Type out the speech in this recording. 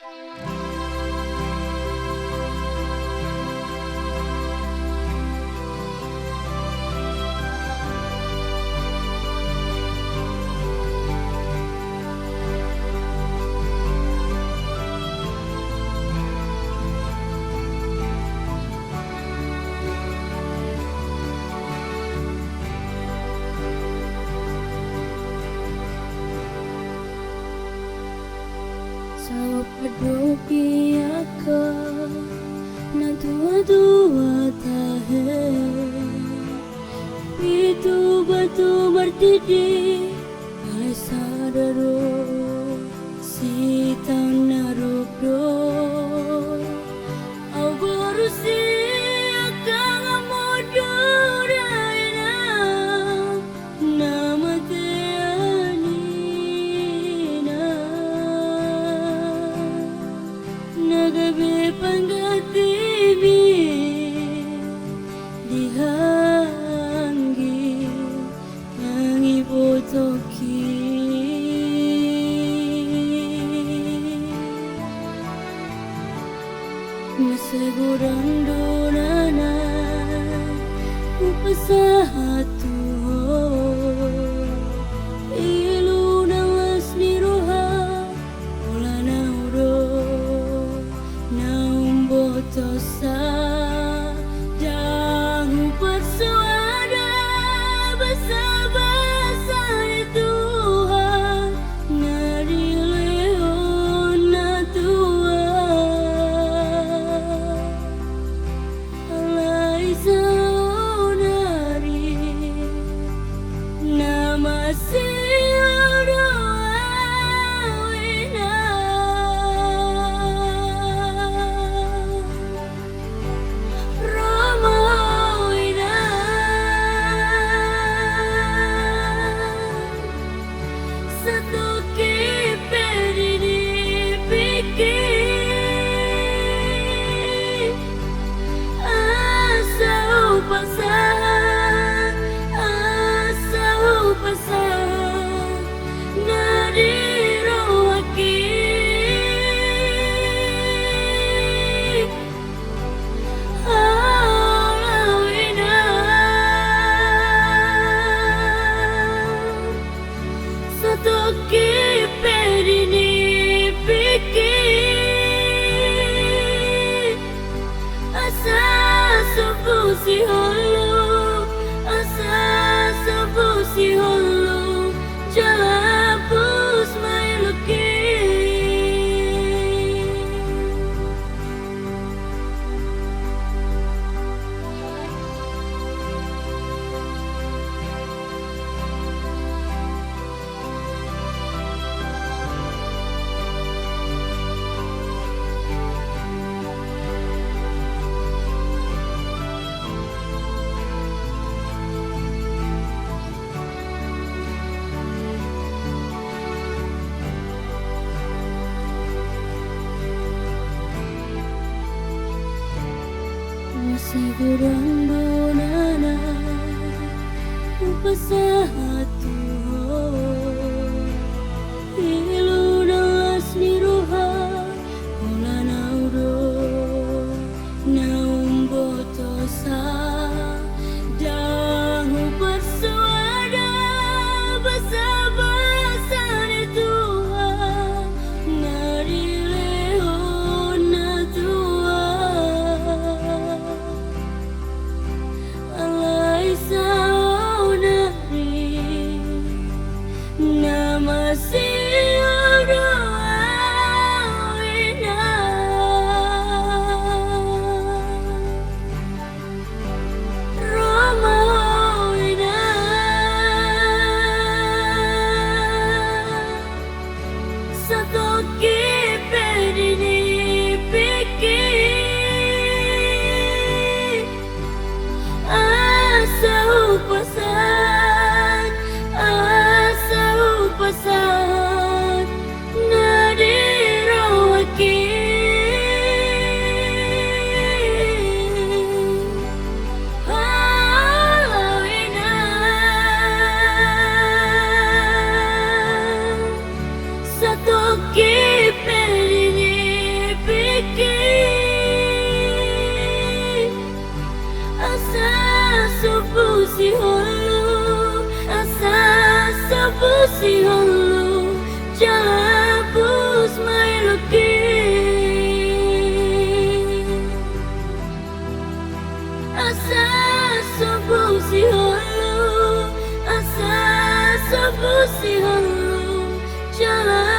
Sa paduki ako na tua-tua tahe Itu batu bertidi Kala sadaro si tanah rukdo Au berusi akang amodur aina Nama teanina Nagabi panggatibi Dihanggi Nang ibotoki Masegurang donana Upasahatu Ilu nawas niruha Ola nauro Naumbotosa Jangan persuada Basa-basa Tuhan Nari leon na tua Alai saudari Nama siapa Toki perini pikir Asa sebusi hulu Asa sebusi hulu Jalapus mailuki Sigurang donana Upasahatu Ilu nawas niruha Ola nauro Naumbotosa Jangan persuada Basa-basa Tuhan Nari leon na tua saudari nama siapa awina Roma awina satu kipedini pikir asa upasan nadirawaki halawina satu kiperini hulu jalapus mai loki asa sobusi hulu asa sobusi hulu jalapus